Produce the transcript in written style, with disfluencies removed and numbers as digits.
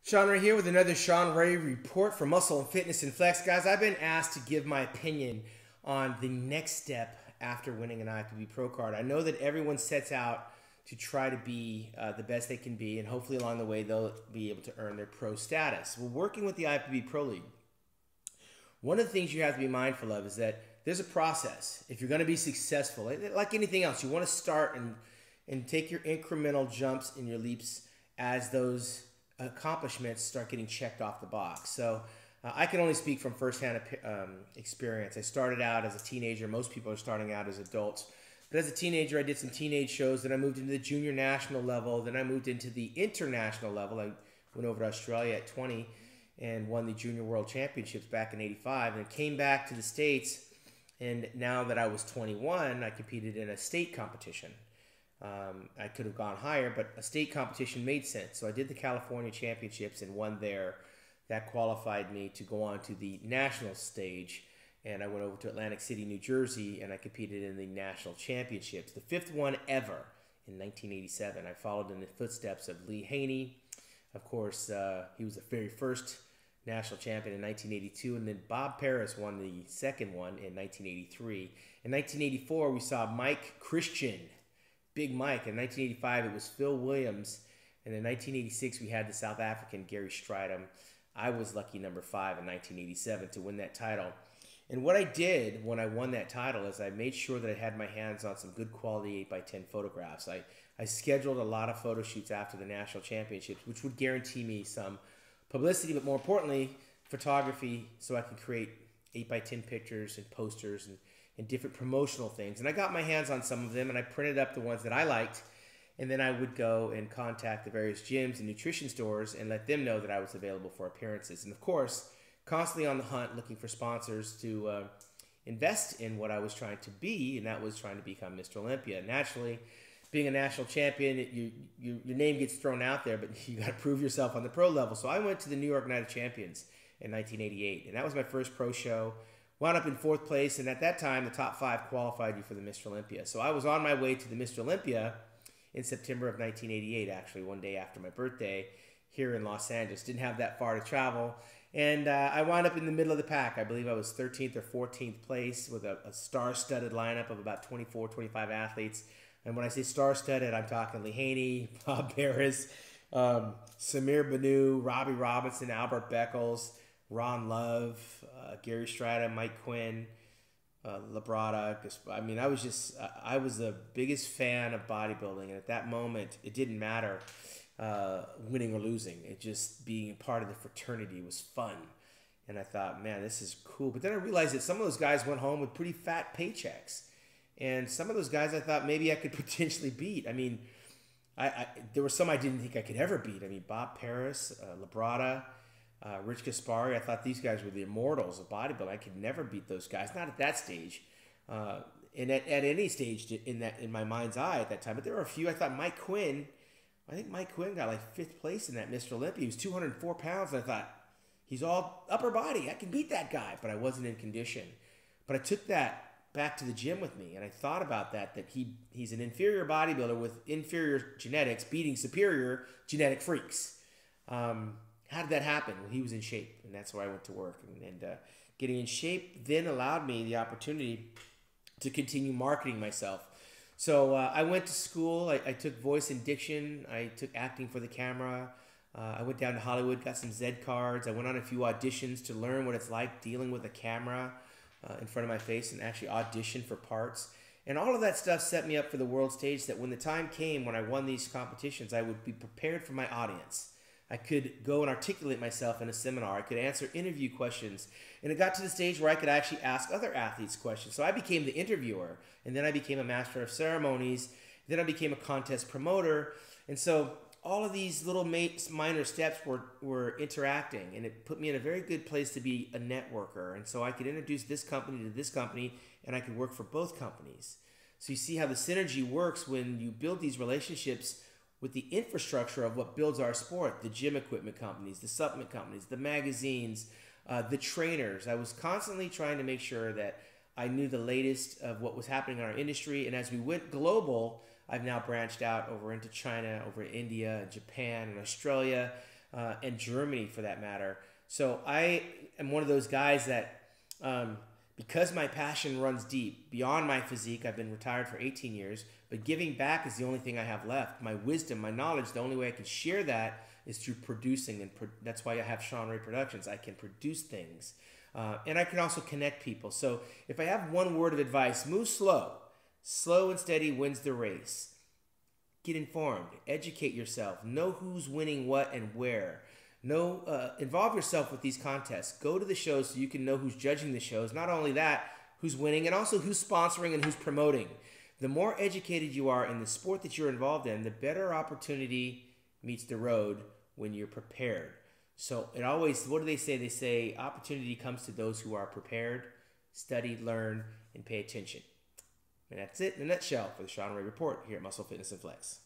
Shawn Ray here with another Shawn Ray report for Muscle and Fitness and Flex. Guys, I've been asked to give my opinion on the next step after winning an IFBB Pro card. I know that everyone sets out to try to be the best they can be, and hopefully along the way they'll be able to earn their pro status. Well, working with the IFBB Pro League, one of the things you have to be mindful of is that there's a process. If you're going to be successful, like anything else, you want to start and take your incremental jumps and your leaps as those accomplishments start getting checked off the box. So I can only speak from firsthand experience. I started out as a teenager. Most people are starting out as adults. But as a teenager, I did some teenage shows. Then I moved into the junior national level. Then I moved into the international level. I went over to Australia at 20 and won the Junior World Championships back in '85. And came back to the States. And now that I was 21, I competed in a state competition. I could have gone higher, but a state competition made sense. So I did the California Championships and won there. That qualified me to go on to the national stage. And I went over to Atlantic City, New Jersey, and I competed in the national championships, the fifth one ever in 1987. I followed in the footsteps of Lee Haney. Of course, he was the very first national champion in 1982, and then Bob Paris won the second one in 1983. In 1984, we saw Mike Christian, Big Mike. In 1985, it was Phil Williams. And in 1986, we had the South African Gary Stridham. I was lucky number 5 in 1987 to win that title. And what I did when I won that title is I made sure that I had my hands on some good quality 8x10 photographs. I scheduled a lot of photo shoots after the national championships, which would guarantee me some publicity, but more importantly, photography, so I can create 8x10 pictures and posters and different promotional things. And I got my hands on some of them, and I printed up the ones that I liked, and then I would go and contact the various gyms and nutrition stores and let them know that I was available for appearances. And of course, constantly on the hunt looking for sponsors to invest in what I was trying to be, and that was trying to become Mr. Olympia. Naturally, being a national champion, your name gets thrown out there, but you got to prove yourself on the pro level. So I went to the New York Night of Champions in 1988, and that was my first pro show. Wound up in 4th place, and at that time, the top 5 qualified you for the Mr. Olympia. So I was on my way to the Mr. Olympia in September of 1988, actually, one day after my birthday here in Los Angeles. Didn't have that far to travel. And I wound up in the middle of the pack. I believe I was 13th or 14th place with a star-studded lineup of about 24, 25 athletes. And when I say star-studded, I'm talking Lee Haney, Bob Paris, Samir Banu, Robbie Robinson, Albert Beckles, Ron Love, Gary Stridham, Mike Quinn, Labrada. I mean, I was the biggest fan of bodybuilding. And at that moment, it didn't matter winning or losing. It just being part of the fraternity was fun. And I thought, man, this is cool. But then I realized that some of those guys went home with pretty fat paychecks. And some of those guys I thought maybe I could potentially beat. I mean, there were some I didn't think I could ever beat. I mean, Bob Paris, Labrada, Rich Gaspari. I thought these guys were the immortals of bodybuilding. I could never beat those guys, not at that stage. And at any stage in my mind's eye at that time. But there were a few. I thought Mike Quinn, I think Mike Quinn got like 5th place in that Mr. Olympia. He was 204 pounds. And I thought, he's all upper body. I can beat that guy. But I wasn't in condition. But I took that back to the gym with me, and I thought about that he's an inferior bodybuilder with inferior genetics beating superior genetic freaks. How did that happen? Well, he was in shape, and that's where I went to work. And getting in shape then allowed me the opportunity to continue marketing myself. So I went to school. I took voice and diction. I took acting for the camera. I went down to Hollywood, got some Z cards. I went on a few auditions to learn what it's like dealing with a camera in front of my face and actually audition for parts. And all of that stuff set me up for the world stage, that when the time came when I won these competitions, I would be prepared for my audience. I could go and articulate myself in a seminar. I could answer interview questions. And it got to the stage where I could actually ask other athletes questions. So I became the interviewer, and then I became a master of ceremonies. Then I became a contest promoter. And so all of these little minor steps were interacting, and it put me in a very good place to be a networker. And so I could introduce this company to this company, and I could work for both companies. So you see how the synergy works when you build these relationships with the infrastructure of what builds our sport: the gym equipment companies, the supplement companies, the magazines, the trainers. I was constantly trying to make sure that I knew the latest of what was happening in our industry. And as we went global, I've now branched out over into China, over India, Japan, and Australia. and Germany for that matter. So I am one of those guys that, because my passion runs deep beyond my physique, I've been retired for 18 years, but giving back is the only thing I have left. My wisdom, my knowledge, the only way I can share that is through producing, and that's why I have Shawn Ray Productions. I can produce things, and I can also connect people. So if I have one word of advice, move slow. Slow and steady wins the race. Get informed, educate yourself, know who's winning what and where. Involve yourself with these contests. Go to the shows so you can know who's judging the shows. Not only that, who's winning, and also who's sponsoring and who's promoting. The more educated you are in the sport that you're involved in, the better opportunity meets the road when you're prepared. So it always, what do they say? They say opportunity comes to those who are prepared, study, learn, and pay attention. And that's it in a nutshell for the Shawn Ray Report here at Muscle Fitness and Flex.